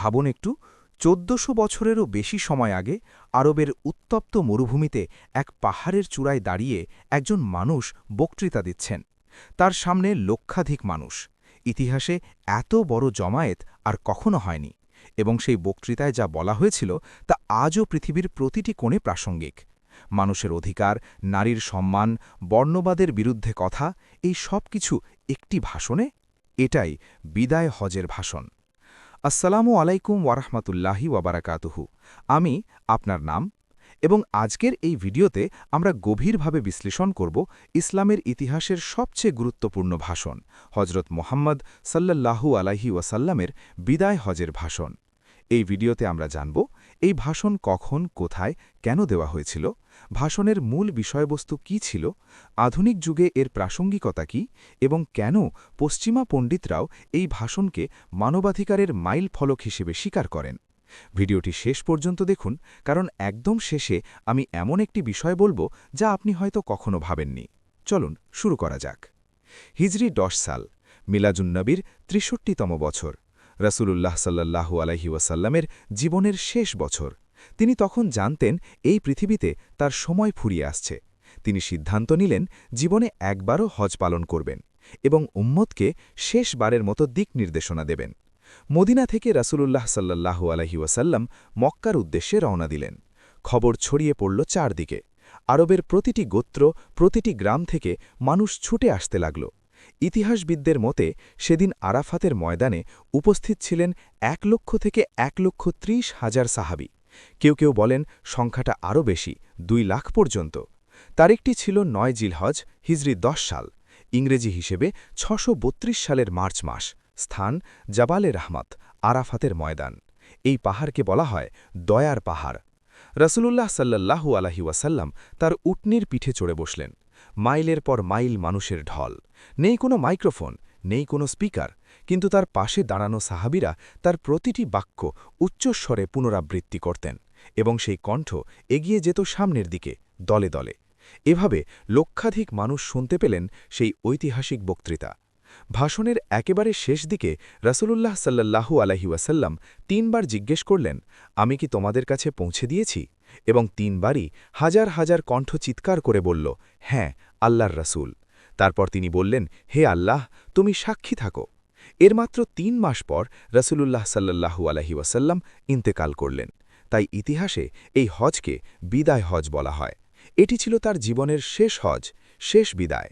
ভাবুন একটু ১৪০০ বছরেরও বেশি সময় আগে আরবের উত্তপ্ত মরুভূমিতে এক পাহাড়ের চূড়ায় দাঁড়িয়ে একজন মানুষ বক্তৃতা দিচ্ছেন। তার সামনে লক্ষাধিক মানুষ। ইতিহাসে এত বড় জমায়েত আর কখনো হয়নি, এবং সেই বক্তৃতায় যা বলা হয়েছিল তা আজও পৃথিবীর প্রতিটি কোণে প্রাসঙ্গিক। মানুষের অধিকার, নারীর সম্মান, বর্ণবাদের বিরুদ্ধে কথা, এই সব কিছু একটি ভাষণে। এটাই বিদায় হজের ভাষণ। আসসালামু আলাইকুম ওয়ারাহমাতুল্লাহি ওয়াবারাকাতুহু। আমি আপনার নাম, এবং আজকের এই ভিডিওতে আমরা গভীরভাবে বিশ্লেষণ করব ইসলামের ইতিহাসের সবচেয়ে গুরুত্বপূর্ণ ভাষণ, হজরত মোহাম্মদ সাল্লাল্লাহু আলাইহি ওয়াসাল্লামের বিদায় হজের ভাষণ। এই ভিডিওতে আমরা জানব এই ভাষণ কখন, কোথায়, কেন দেওয়া হয়েছিল, ভাষণের মূল বিষয়বস্তু কী ছিল, আধুনিক যুগে এর প্রাসঙ্গিকতা কী, এবং কেন পশ্চিমা পণ্ডিতরাও এই ভাষণকে মানবাধিকারের মাইল ফলক হিসেবে স্বীকার করেন। ভিডিওটি শেষ পর্যন্ত দেখুন, কারণ একদম শেষে আমি এমন একটি বিষয় বলবো যা আপনি হয়তো কখনো ভাবেননি। চলুন শুরু করা যাক। হিজরি ১০ সাল, মিলাদুন্নবীর ৬৩তম বছর, রাসূলুল্লাহ সাল্লাল্লাহু আলাইহি ওয়াসাল্লামের জীবনের শেষ বছর। তিনি তখন জানতেন এই পৃথিবীতে তার সময় ফুরিয়ে আসছে। তিনি সিদ্ধান্ত নিলেন জীবনে একবারও হজ পালন করবেন এবং উম্মতকে শেষবারের মতো দিক নির্দেশনা দেবেন। মদিনা থেকে রাসূলুল্লাহ সাল্লাল্লাহু আলাইহি ওয়াসাল্লাম মক্কার উদ্দেশ্যে রওনা দিলেন। খবর ছড়িয়ে পড়ল চারদিকে। আরবের প্রতিটি গোত্র, প্রতিটি গ্রাম থেকে মানুষ ছুটে আসতে লাগল। ইতিহাসবিদদের মতে সেদিন আরাফাতের ময়দানে উপস্থিত ছিলেন ১,০০,০০০ থেকে ১,৩০,০০০ সাহাবী। কেউ কেউ বলেন সংখ্যাটা আরও বেশি, ২ লাখ পর্যন্ত। তারিখটি ছিল ৯ জিলহজ, হিজরি ১০ সাল, ইংরেজি হিসেবে ৬৩২ সালের মার্চ মাস। স্থান জাবালে রাহমাত, আরাফাতের ময়দান। এই পাহাড়কে বলা হয় দয়ার পাহাড়। রাসূলুল্লাহ সাল্লাল্লাহু আলাইহি ওয়াসাল্লাম তার উটনির পিঠে চড়ে বসলেন। মাইলের পর মাইল মানুষের ঢল। নেই কোনো মাইক্রোফোন, নেই কোনো স্পিকার, কিন্তু তার পাশে দাঁড়ানো সাহাবীরা তার প্রতিটি বাক্য উচ্চস্বরে পুনরাবৃত্তি করতেন, এবং সেই কণ্ঠ এগিয়ে যেত সামনের দিকে, দলে দলে। এভাবে লক্ষাধিক মানুষ শুনতে পেলেন সেই ঐতিহাসিক বক্তৃতা। ভাষণের একেবারে শেষ দিকে রাসূলুল্লাহ সাল্লাল্লাহু আলাইহি ওয়াসাল্লাম ৩ বার জিজ্ঞেস করলেন, আমি কি তোমাদের কাছে পৌঁছে দিয়েছি? এবং ৩ বারই হাজার হাজার কণ্ঠ চিৎকার করে বলল, হ্যাঁ, আল্লাহর রাসূল। তারপর তিনি বললেন, হে আল্লাহ, তুমি সাক্ষী থাকো। এর মাত্র ৩ মাস পর রাসূলুল্লাহ সাল্লাল্লাহু আলাইহি ওয়াসাল্লাম ইন্তেকাল করলেন। তাই ইতিহাসে এই হজকে বিদায় হজ বলা হয়। এটি ছিল তার জীবনের শেষ হজ, শেষ বিদায়।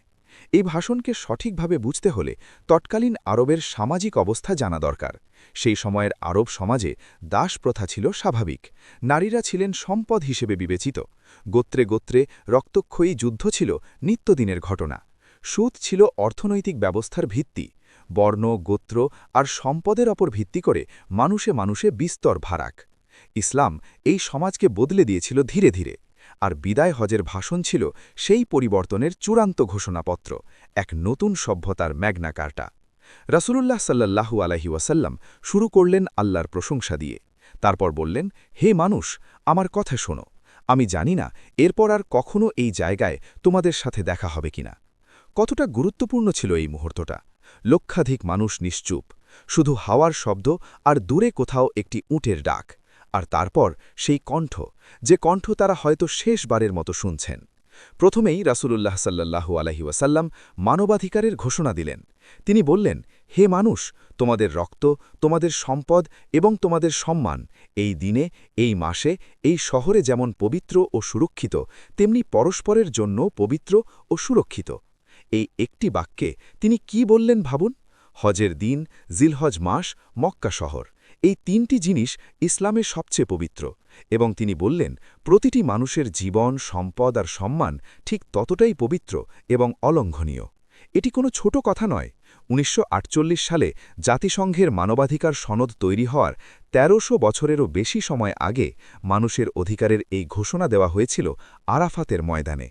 এই ভাষণকে সঠিকভাবে বুঝতে হলে তৎকালীন আরবের সামাজিক অবস্থা জানা দরকার। সেই সময়ের আরব সমাজে দাস প্রথা ছিল স্বাভাবিক। নারীরা ছিলেন সম্পদ হিসেবে বিবেচিত। গোত্রে গোত্রে রক্তক্ষয়ী যুদ্ধ ছিল নিত্যদিনের ঘটনা। সুদ ছিল অর্থনৈতিক ব্যবস্থার ভিত্তি। বর্ণ, গোত্র আর সম্পদের ওপর ভিত্তি করে মানুষে মানুষে বিস্তর ভারাক। ইসলাম এই সমাজকে বদলে দিয়েছিল ধীরে ধীরে। আর বিদায় হজের ভাষণ ছিল সেই পরিবর্তনের চূড়ান্ত ঘোষণাপত্র, এক নতুন সভ্যতার ম্যাগনা কার্টা। রাসূলুল্লাহ সাল্লাল্লাহু আলাইহি ওয়াসাল্লাম শুরু করলেন আল্লাহর প্রশংসা দিয়ে। তারপর বললেন, হে মানুষ, আমার কথা শোনো। আমি জানি না এরপর আর কখনো এই জায়গায় তোমাদের সাথে দেখা হবে কিনা। কতটা গুরুত্বপূর্ণ ছিল এই মুহূর্তটা। লক্ষাধিক মানুষ নিশ্চুপ, শুধু হাওয়ার শব্দ আর দূরে কোথাও একটি উটের ডাক। আর তারপর সেই কণ্ঠ, যে কণ্ঠ তারা হয়তো শেষবারের মতো শুনছেন। প্রথমেই রাসূলুল্লাহ সাল্লাল্লাহু আলাইহি ওয়াসাল্লাম মানবাধিকারের ঘোষণা দিলেন। তিনি বললেন, হে মানুষ, তোমাদের রক্ত, তোমাদের সম্পদ এবং তোমাদের সম্মান এই দিনে, এই মাসে, এই শহরে যেমন পবিত্র ও সুরক্ষিত, তেমনি পরস্পরের জন্য পবিত্র ও সুরক্ষিত। এই একটি বাক্যে তিনি কি বললেন ভাবুন। হজের দিন, জিলহজ মাস, মক্কা শহর, এই ৩টি জিনিস ইসলামের সবচেয়ে পবিত্র। এবং তিনি বললেন, প্রতিটি মানুষের জীবন, সম্পদ আর সম্মান ঠিক ততটাই পবিত্র এবং অলঙ্ঘনীয়। এটি কোনো ছোট কথা নয়। ১৯৪৮ সালে জাতিসংঘের মানবাধিকার সনদ তৈরি হওয়ার ১৩০০ বছরেরও বেশি সময় আগে মানুষের অধিকারের এই ঘোষণা দেওয়া হয়েছিল আরাফাতের ময়দানে।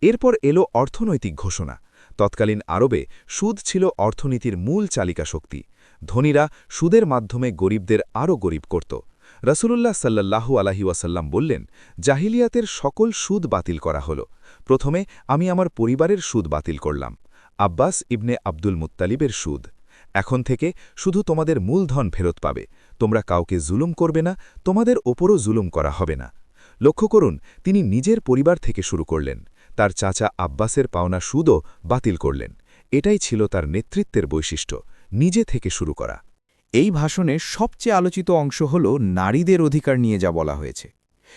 এরপর এলো অর্থনৈতিক ঘোষণা। তৎকালীন আরবে সুদ ছিল অর্থনীতির মূল চালিকা শক্তি। ধনীরা সুদের মাধ্যমে গরিবদের আরও গরিব করত। রাসূলুল্লাহ সাল্লাল্লাহু আলাইহি ওয়াসাল্লাম বললেন, জাহিলিয়াতের সকল সুদ বাতিল করা হল। প্রথমে আমি আমার পরিবারের সুদ বাতিল করলাম। আব্বাস ইবনে আব্দুল মুত্তালিবের সুদ। এখন থেকে শুধু তোমাদের মূলধন ফেরত পাবে, তোমরা কাউকে জুলুম করবে না, তোমাদের ওপরও জুলুম করা হবে না। লক্ষ্য করুন, তিনি নিজের পরিবার থেকে শুরু করলেন, তার চাচা আব্বাসের পাওনা সুদও বাতিল করলেন। এটাই ছিল তার নেতৃত্বের বৈশিষ্ট্য, নিজে থেকে শুরু করা। এই ভাষণের সবচেয়ে আলোচিত অংশ হল নারীদের অধিকার নিয়ে যা বলা হয়েছে।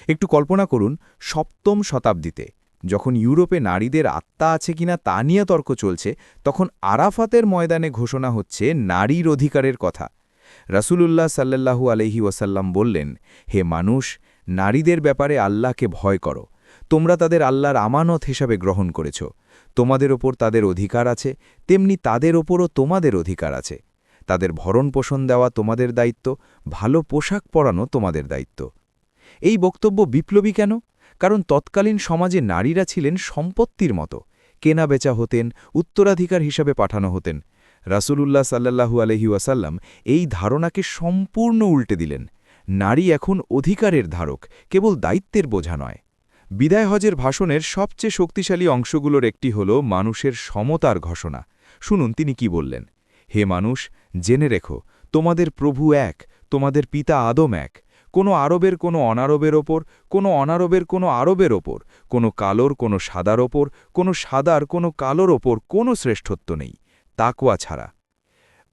একটু কল্পনা করুন, সপ্তম শতাব্দীতে যখন ইউরোপে নারীদের আত্মা আছে কিনা তা নিয়ে তর্ক চলছে, তখন আরাফাতের ময়দানে ঘোষণা হচ্ছে নারীর অধিকারের কথা। রাসূলুল্লাহ সাল্লাল্লাহু আলাইহি ওয়াসাল্লাম বললেন, হে মানুষ, নারীদের ব্যাপারে আল্লাহকে ভয় করো। তোমরা তাদের আল্লাহর আমানত হিসাবে গ্রহণ করেছ। তোমাদের ওপর তাদের অধিকার আছে, তেমনি তাদের ওপরও তোমাদের অধিকার আছে। তাদের ভরণ পোষণ দেওয়া তোমাদের দায়িত্ব, ভালো পোশাক পরানো তোমাদের দায়িত্ব। এই বক্তব্য বিপ্লবী কেন? কারণ তৎকালীন সমাজে নারীরা ছিলেন সম্পত্তির মতো, কেনা বেচা হতেন, উত্তরাধিকার হিসাবে পাঠানো হতেন। রাসূলুল্লাহ সাল্লাল্লাহু আলাইহি ওয়াসাল্লাম এই ধারণাকে সম্পূর্ণ উল্টে দিলেন। নারী এখন অধিকারের ধারক, কেবল দায়িত্বের বোঝা নয়। বিদায় হজের ভাষণের সবচেয়ে শক্তিশালী অংশগুলোর একটি হল মানুষের সমতার ঘোষণা। শুনুন তিনি কি বললেন। হে মানুষ, জেনে রেখো, তোমাদের প্রভু এক, তোমাদের পিতা আদম এক। কোনো আরবের কোনো অনারবের ওপর, কোনো অনারবের কোনো আরবের ওপর, কোনো কালোর কোনো সাদার ওপর, কোনো সাদার কোনো কালোর ওপর কোনো শ্রেষ্ঠত্ব নেই, তাকওয়া ছাড়া।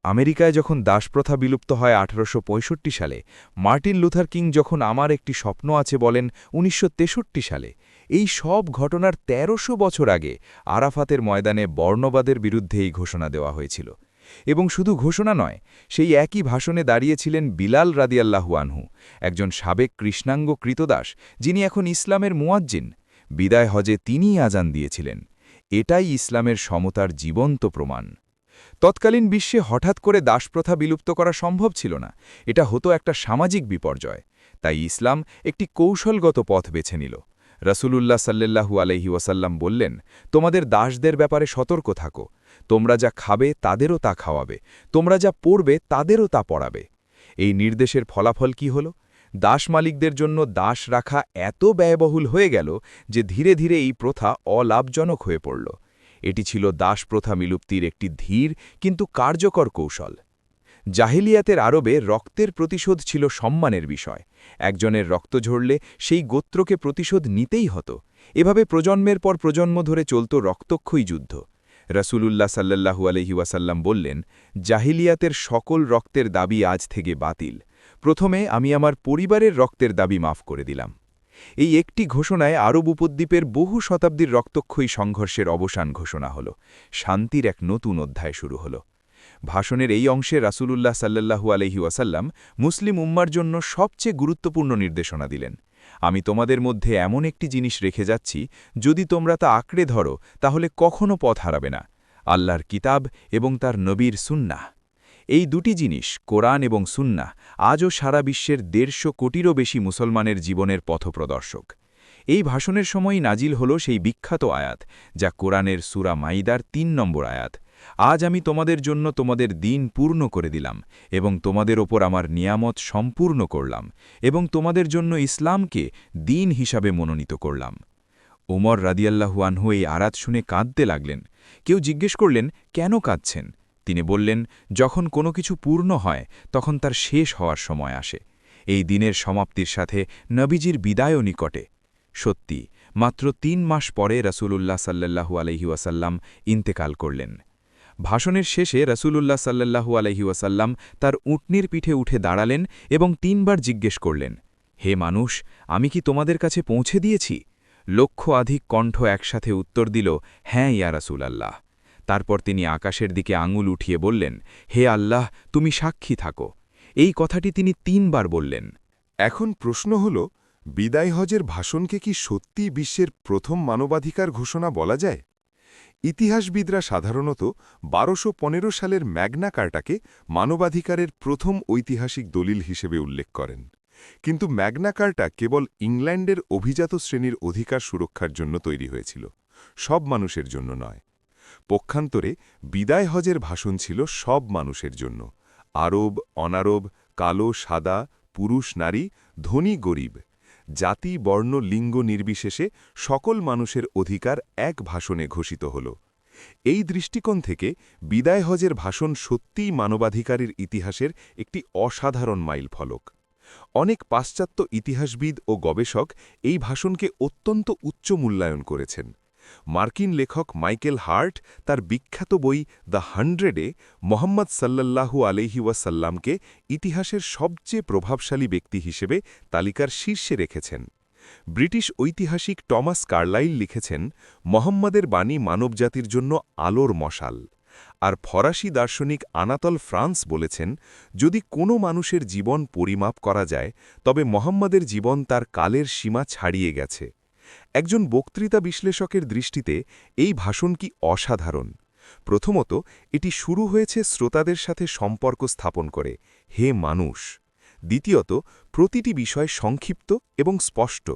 আমেরিকায় যখন দাসপ্রথা বিলুপ্ত হয় 1865 সালে, মার্টিন লুথার কিং যখন আমার একটি স্বপ্ন আছে বলেন 1963 সালে, এই সব ঘটনার 1300 বছর আগে আরাফাতের ময়দানে বর্ণবাদের বিরুদ্ধে এই ঘোষণা দেওয়া হয়েছিল। এবং শুধু ঘোষণা নয়, সেই একই ভাষণে দাঁড়িয়েছিলেন বিলাল রাদিয়াল্লাহু আনহু, একজন সাবেক কৃষ্ণাঙ্গ কৃতদাস, যিনি এখন ইসলামের মুয়াজ্জিন। বিদায় হজে তিনিই আজান দিয়েছিলেন। এটাই ইসলামের সমতার জীবন্ত প্রমাণ। তৎকালীন বিশ্বে হঠাৎ করে দাসপ্রথা বিলুপ্ত করা সম্ভব ছিল না, এটা হতো একটা সামাজিক বিপর্যয়। তাই ইসলাম একটি কৌশলগত পথ বেছে নিল। রাসূলুল্লাহ সাল্লাল্লাহু আলাইহি ওয়াসাল্লাম বললেন, তোমাদের দাসদের ব্যাপারে সতর্ক থাকো। তোমরা যা খাবে তাদেরও তা খাওয়াবে, তোমরা যা পড়বে তাদেরও তা পড়াবে। এই নির্দেশের ফলাফল কি হল? দাস মালিকদের জন্য দাস রাখা এত ব্যয়বহুল হয়ে গেল যে ধীরে ধীরে এই প্রথা অলাভজনক হয়ে পড়ল। এটি ছিল দাস প্রথা বিলুপ্তির একটি ধীর কিন্তু কার্যকর কৌশল। জাহিলিয়াতের আরবে রক্তের প্রতিশোধ ছিল সম্মানের বিষয়। একজনের রক্ত ঝরলে সেই গোত্রকে প্রতিশোধ নিতেই হতো। এভাবে প্রজন্মের পর প্রজন্ম ধরে চলত রক্তক্ষয়ী যুদ্ধ। রাসূলুল্লাহ সাল্লাল্লাহু আলাইহি ওয়াসাল্লাম বললেন, জাহিলিয়াতের সকল রক্তের দাবি আজ থেকে বাতিল। প্রথমে আমি আমার পরিবারের রক্তের দাবি মাফ করে দিলাম। এই একটি ঘোষণায় আরব উপদ্বীপের বহু শতাব্দীর রক্তক্ষয়ী সংঘর্ষের অবসান ঘোষণা হল। শান্তির এক নতুন অধ্যায় শুরু হল। ভাষণের এই অংশে রাসূলুল্লাহ সাল্লাল্লাহু আলাইহি ওয়াসাল্লাম মুসলিম উম্মার জন্য সবচেয়ে গুরুত্বপূর্ণ নির্দেশনা দিলেন। আমি তোমাদের মধ্যে এমন একটি জিনিস রেখে যাচ্ছি, যদি তোমরা তা আঁকড়ে ধরো তাহলে কখনো পথ হারাবে না, আল্লাহর কিতাব এবং তার নবীর সুন্নাহ। এই দুটি জিনিস, কোরআন এবং সুন্নাহ, আজও সারা বিশ্বের 150 কোটিরও বেশি মুসলমানের জীবনের পথপ্রদর্শক। এই ভাষণের সময়ই নাজিল হল সেই বিখ্যাত আয়াত, যা কোরআনের সূরা মাইদার 3 নম্বর আয়াত। আজ আমি তোমাদের জন্য তোমাদের দিন পূর্ণ করে দিলাম এবং তোমাদের ওপর আমার নিয়ামত সম্পূর্ণ করলাম এবং তোমাদের জন্য ইসলামকে দিন হিসাবে মনোনীত করলাম। ওমর রাদিয়াল্লাহু আনহু এই আয়াত শুনে কাঁদতে লাগলেন। কেউ জিজ্ঞেস করলেন, কেন কাঁদছেন? তিনি বললেন, যখন কোনো কিছু পূর্ণ হয় তখন তার শেষ হওয়ার সময় আসে। এই দিনের সমাপ্তির সাথে নবীজির বিদায়ও নিকটে। সত্যি, মাত্র 3 মাস পরে রাসূলুল্লাহ সাল্লাল্লাহু আলাইহি ওয়াসাল্লাম ইন্তেকাল করলেন। ভাষণের শেষে রাসূলুল্লাহ সাল্লাল্লাহু আলাইহি ওয়াসাল্লাম তার উটনির পিঠে উঠে দাঁড়ালেন এবং 3 বার জিজ্ঞেস করলেন, হে মানুষ, আমি কি তোমাদের কাছে পৌঁছে দিয়েছি? লক্ষাধিক কণ্ঠ একসাথে উত্তর দিল, হ্যাঁ ইয়া রাসূলাল্লাহ। তারপর তিনি আকাশের দিকে আঙুল উঠিয়ে বললেন, হে আল্লাহ, তুমি সাক্ষী থাকো। এই কথাটি তিনি 3 বার বললেন। এখন প্রশ্ন হল, বিদায় হজের ভাষণকে কি সত্যি বিশ্বের প্রথম মানবাধিকার ঘোষণা বলা যায়? ইতিহাসবিদরা সাধারণত 1215 সালের ম্যাগনা কার্টাকে মানবাধিকারের প্রথম ঐতিহাসিক দলিল হিসেবে উল্লেখ করেন। কিন্তু ম্যাগনা কার্টা কেবল ইংল্যান্ডের অভিজাত শ্রেণীর অধিকার সুরক্ষার জন্য তৈরি হয়েছিল, সব মানুষের জন্য নয়। পক্ষান্তরে বিদায় হজের ভাষণ ছিল সব মানুষের জন্য, আরব, অনারব, কালো, সাদা, পুরুষ, নারী, ধনী, গরিব, জাতি, বর্ণ, লিঙ্গ নির্বিশেষে সকল মানুষের অধিকার এক ভাষণে ঘোষিত হল। এই দৃষ্টিকোণ থেকে বিদায় হজের ভাষণ সত্যিই মানবাধিকারের ইতিহাসের একটি অসাধারণ মাইলফলক। অনেক পাশ্চাত্য ইতিহাসবিদ ও গবেষক এই ভাষণকে অত্যন্ত উচ্চ মূল্যায়ন করেছেন। মার্কিন লেখক মাইকেল হার্ট তার বিখ্যাত বই দ্য 100-এ মোহাম্মদ সাল্লাল্লাহু আলাইহি ওয়াসাল্লামকে ইতিহাসের সবচেয়ে প্রভাবশালী ব্যক্তি হিসেবে তালিকার শীর্ষে রেখেছেন। ব্রিটিশ ঐতিহাসিক টমাস কার্লাইল লিখেছেন, মোহাম্মদের বাণী মানবজাতির জন্য আলোর মশাল। আর ফরাসি দার্শনিক আনাতল ফ্রান্স বলেছেন, যদি কোনো মানুষের জীবন পরিমাপ করা যায় তবে মোহাম্মদের জীবন তার কালের সীমা ছাড়িয়ে গেছে। একজন বক্তৃতা বিশ্লেষকের দৃষ্টিতে এই ভাষণ কি অসাধারণ। প্রথমত, এটি শুরু হয়েছে শ্রোতাদের সাথে সম্পর্ক স্থাপন করে, হে মানুষ। দ্বিতীয়ত, প্রতিটি বিষয় সংক্ষিপ্ত এবং স্পষ্ট।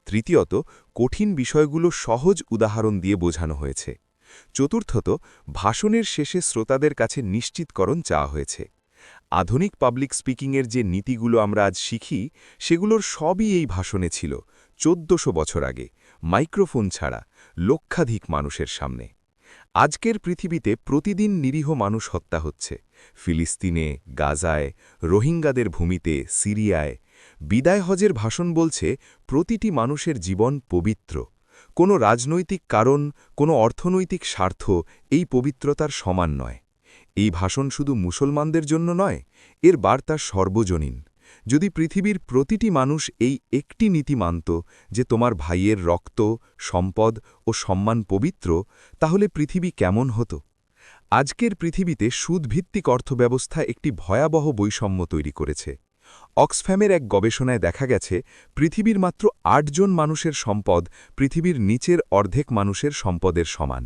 তৃতীয়ত, কঠিন বিষয়গুলো সহজ উদাহরণ দিয়ে বোঝানো হয়েছে। চতুর্থত, ভাষণের শেষে শ্রোতাদের কাছে নিশ্চিতকরণ চাওয়া হয়েছে। আধুনিক পাবলিক স্পিকিংয়ের যে নীতিগুলো আমরা আজ শিখি, সেগুলোর সবই এই ভাষণে ছিল 1400 বছর আগে, মাইক্রোফোন ছাড়া, লক্ষাধিক মানুষের সামনে। আজকের পৃথিবীতে প্রতিদিন নিরীহ মানুষ হত্যা হচ্ছে, ফিলিস্তিনে, গাজায়, রোহিঙ্গাদের ভূমিতে, সিরিয়ায়। বিদায় হজের ভাষণ বলছে, প্রতিটি মানুষের জীবন পবিত্র। কোনো রাজনৈতিক কারণ, কোনো অর্থনৈতিক স্বার্থ এই পবিত্রতার সমান নয়। এই ভাষণ শুধু মুসলমানদের জন্য নয়, এর বার্তা সর্বজনীন। যদি পৃথিবীর প্রতিটি মানুষ এই একটি নীতি মানত যে তোমার ভাইয়ের রক্ত, সম্পদ ও সম্মান পবিত্র, তাহলে পৃথিবী কেমন হতো? আজকের পৃথিবীতে সুদভিত্তিক অর্থব্যবস্থা একটি ভয়াবহ বৈষম্য তৈরি করেছে। অক্সফ্যামের এক গবেষণায় দেখা গেছে, পৃথিবীর মাত্র 8 জন মানুষের সম্পদ পৃথিবীর নিচের অর্ধেক মানুষের সম্পদের সমান।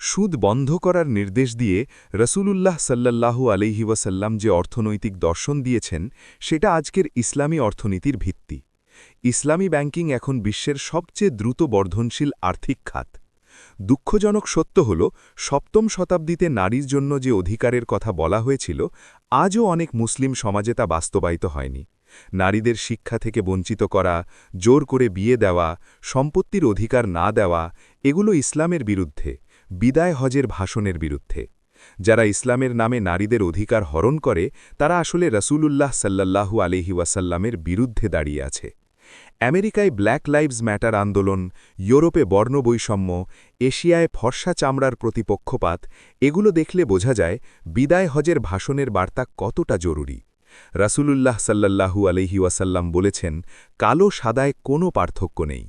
সুদ বন্ধ করার নির্দেশ দিয়ে রসুলুল্লাহ সাল্লাল্লাহু আলাইহি ওয়াসাল্লাম যে অর্থনৈতিক দর্শন দিয়েছেন, সেটা আজকের ইসলামী অর্থনীতির ভিত্তি। ইসলামী ব্যাংকিং এখন বিশ্বের সবচেয়ে দ্রুত বর্ধনশীল আর্থিক খাত। দুঃখজনক সত্য হল, 7ম শতাব্দীতে নারীর জন্য যে অধিকারের কথা বলা হয়েছিল, আজও অনেক মুসলিম সমাজে তা বাস্তবায়িত হয়নি। নারীদের শিক্ষা থেকে বঞ্চিত করা, জোর করে বিয়ে দেওয়া, সম্পত্তির অধিকার না দেওয়া, এগুলো ইসলামের বিরুদ্ধে, বিদায় হজের ভাষণের বিরুদ্ধে। যারা ইসলামের নামে নারীদের অধিকার হরণ করে, তারা আসলে রসুলুল্লাহ সাল্লাল্লাহু আলাইহি ওয়াসাল্লামের বিরুদ্ধে দাঁড়িয়ে আছে। আমেরিকায় ব্ল্যাক লাইভস ম্যাটার আন্দোলন, ইউরোপে বর্ণবৈষম্য, এশিয়ায় ফর্সা চামড়ার প্রতিপক্ষপাত, এগুলো দেখলে বোঝা যায় বিদায় হজের ভাষণের বার্তা কতটা জরুরি। রাসূলুল্লাহ সাল্লাল্লাহু আলাইহি ওয়াসাল্লাম বলেছেন, কালো সাদায় কোনো পার্থক্য নেই।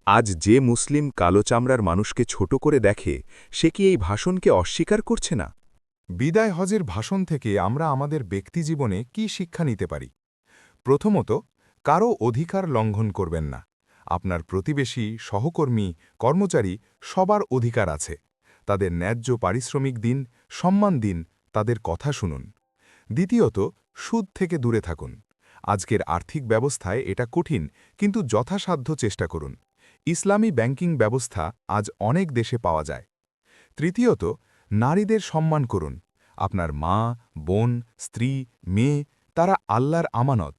আজ যে মুসলিম কালো চামড়ার মানুষকে ছোট করে দেখে, সে কি এই ভাষণকে অস্বীকার করছে না? বিদায় হজের ভাষণ থেকে আমরা আমাদের ব্যক্তিজীবনে কি শিক্ষা নিতে পারি? প্রথমত, কারও অধিকার লঙ্ঘন করবেন না। আপনার প্রতিবেশী, সহকর্মী, কর্মচারী সবার অধিকার আছে। তাদের ন্যায্য পারিশ্রমিক দিন, সম্মান দিন, তাদের কথা শুনুন। দ্বিতীয়ত, সুদ থেকে দূরে থাকুন। আজকের আর্থিক ব্যবস্থায় এটা কঠিন, কিন্তু যথাসাধ্য চেষ্টা করুন। ইসলামী ব্যাংকিং ব্যবস্থা আজ অনেক দেশে পাওয়া যায়। তৃতীয়ত, নারীদের সম্মান করুন। আপনার মা, বোন, স্ত্রী, মেয়ে, তারা আল্লাহর আমানত।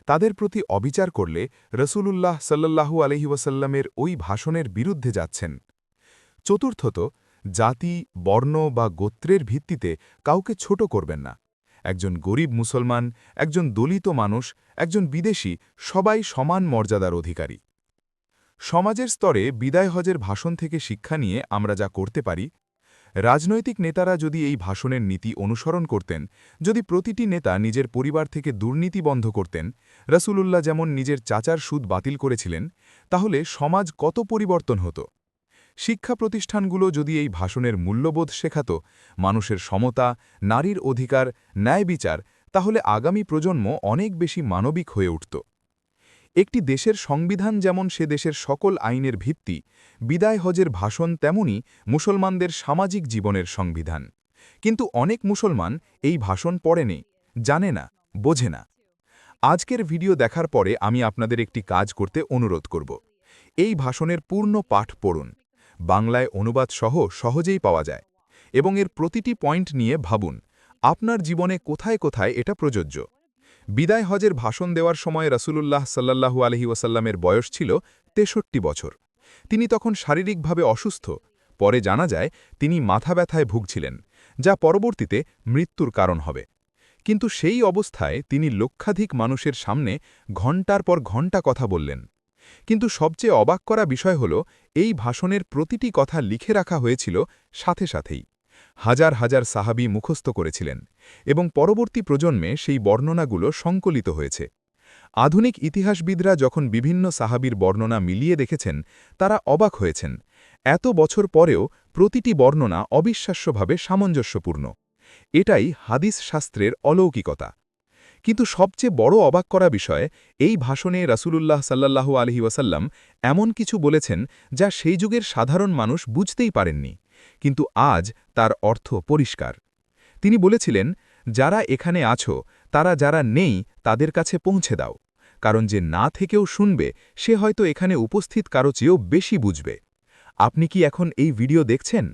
তাদের প্রতি অবিচার করলে রসুলুল্লাহ সাল্লাল্লাহু আলাইহি ওয়াসাল্লামের ওই ভাষণের বিরুদ্ধে যাচ্ছেন। চতুর্থত, জাতি, বর্ণ বা গোত্রের ভিত্তিতে কাউকে ছোট করবেন না। একজন গরিব মুসলমান, একজন দলিত মানুষ, একজন বিদেশী, সবাই সমান মর্যাদার অধিকারী। সমাজের স্তরে বিদায় হজের ভাষণ থেকে শিক্ষা নিয়ে আমরা যা করতে পারি, রাজনৈতিক নেতারা যদি এই ভাষণের নীতি অনুসরণ করতেন, যদি প্রতিটি নেতা নিজের পরিবার থেকে দুর্নীতি বন্ধ করতেন, রসুলুল্লাহ যেমন নিজের চাচার সুদ বাতিল করেছিলেন, তাহলে সমাজ কত পরিবর্তন হতো। শিক্ষা প্রতিষ্ঠানগুলো যদি এই ভাষণের মূল্যবোধ শেখাত, মানুষের সমতা, নারীর অধিকার, ন্যায় বিচার, তাহলে আগামী প্রজন্ম অনেক বেশি মানবিক হয়ে উঠত। একটি দেশের সংবিধান যেমন সে দেশের সকল আইনের ভিত্তি, বিদায় হজের ভাষণ তেমনি মুসলমানদের সামাজিক জীবনের সংবিধান। কিন্তু অনেক মুসলমান এই ভাষণ পড়েনি, জানে না, বোঝে না। আজকের ভিডিও দেখার পরে আমি আপনাদের একটি কাজ করতে অনুরোধ করব। এই ভাষণের পূর্ণ পাঠ পড়ুন। বাংলায় অনুবাদ সহ সহজেই পাওয়া যায়। এবং এর প্রতিটি পয়েন্ট নিয়ে ভাবুন, আপনার জীবনে কোথায় কোথায় এটা প্রযোজ্য। বিদায় হজের ভাষণ দেওয়ার সময় রাসূলুল্লাহ সাল্লাল্লাহু আলাইহি ওয়াসাল্লামের বয়স ছিল 63 বছর। তিনি তখন শারীরিকভাবে অসুস্থ, পরে জানা যায় তিনি মাথা ব্যথায় ভুগছিলেন, যা পরবর্তীতে মৃত্যুর কারণ হবে। কিন্তু সেই অবস্থায় তিনি লক্ষাধিক মানুষের সামনে ঘণ্টার পর ঘণ্টা কথা বললেন। কিন্তু সবচেয়ে অবাক করা বিষয় হল, এই ভাষণের প্রতিটি কথা লিখে রাখা হয়েছিল সাথে সাথেই। হাজার হাজার সাহাবী মুখস্থ করেছিলেন এবং পরবর্তী প্রজন্মে সেই বর্ণনাগুলো সংকলিত হয়েছে। আধুনিক ইতিহাসবিদরা যখন বিভিন্ন সাহাবীর বর্ণনা মিলিয়ে দেখেছেন, তারা অবাক হয়েছেন। এত বছর পরেও প্রতিটি বর্ণনা অবিশ্বাস্যভাবে সামঞ্জস্যপূর্ণ। এটাই হাদিস শাস্ত্রের অলৌকিকতা। কিন্তু সবচেয়ে বড় অবাক করা বিষয়, এই ভাষণে রাসূলুল্লাহ সাল্লাল্লাহু আলাইহি ওয়াসাল্লাম এমন কিছু বলেছেন যা সেই যুগের সাধারণ মানুষ বুঝতেই পারেননি, কিন্তু আজ তার অর্থ পরিষ্কার। তিনি বলেছিলেন, যারা এখানে আছো তারা যারা নেই তাদের কাছে পৌঁছে দাও, কারণ যে না থেকেও শুনবে সে হয়তো এখানে উপস্থিত কারো চেয়েও বেশি বুঝবে। আপনি কি এখন এই ভিডিও দেখছেন?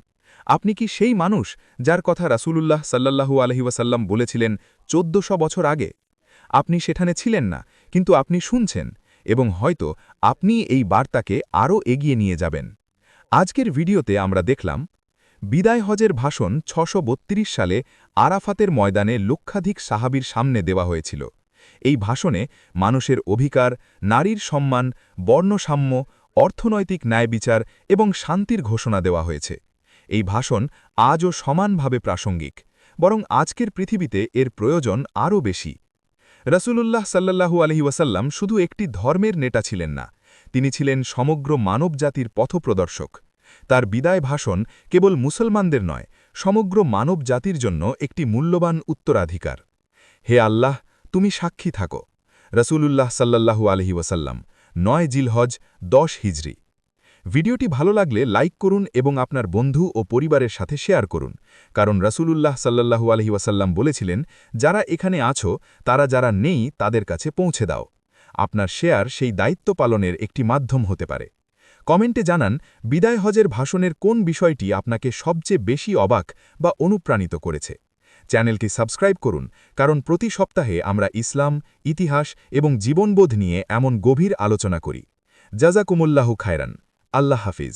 আপনি কি সেই মানুষ যার কথা রাসূলুল্লাহ সাল্লাল্লাহু আলাইহি ওয়াসাল্লাম বলেছিলেন 1400 বছর আগে? আপনি সেখানে ছিলেন না, কিন্তু আপনি শুনছেন, এবং হয়তো আপনি এই বার্তাকে আরও এগিয়ে নিয়ে যাবেন। আজকের ভিডিওতে আমরা দেখলাম বিদায় হজের ভাষণ 632 সালে আরাফাতের ময়দানে লক্ষাধিক সাহাবীর সামনে দেওয়া হয়েছিল। এই ভাষণে মানুষের অধিকার, নারীর সম্মান, বর্ণসাম্য, অর্থনৈতিক ন্যায়বিচার এবং শান্তির ঘোষণা দেওয়া হয়েছে। এই ভাষণ আজও সমানভাবে প্রাসঙ্গিক, বরং আজকের পৃথিবীতে এর প্রয়োজন আরও বেশি। রাসূলুল্লাহ সাল্লাল্লাহু আলাইহি ওয়াসাল্লাম শুধু একটি ধর্মের নেতা ছিলেন না, তিনি ছিলেন সমগ্র মানবজাতির পথপ্রদর্শক। তার বিদায় ভাষণ কেবল মুসলমানদের নয়, সমগ্র মানব জাতির জন্য একটি মূল্যবান উত্তরাধিকার। হে আল্লাহ, তুমি সাক্ষী থাকো। রাসূলুল্লাহ সাল্লাল্লাহু আলাইহি ওয়াসাল্লাম, 9 জিলহজ 10 হিজরি। ভিডিওটি ভালো লাগলে লাইক করুন এবং আপনার বন্ধু ও পরিবারের সাথে শেয়ার করুন, কারণ রাসূলুল্লাহ সাল্লাল্লাহু আলাইহি ওয়াসাল্লাম বলেছিলেন, যারা এখানে আছো তারা যারা নেই তাদের কাছে পৌঁছে দাও। আপনার শেয়ার সেই দায়িত্ব পালনের একটি মাধ্যম হতে পারে। কমেন্টে জানান বিদায় হজের ভাষণের কোন বিষয়টি আপনাকে সবচেয়ে বেশি অবাক বা অনুপ্রাণিত করেছে। চ্যানেলটি সাবস্ক্রাইব করুন, কারণ প্রতি সপ্তাহে আমরা ইসলাম, ইতিহাস এবং জীবনবোধ নিয়ে এমন গভীর আলোচনা করি। জাযাকুমুল্লাহু খায়রান। আল্লাহ হাফিজ।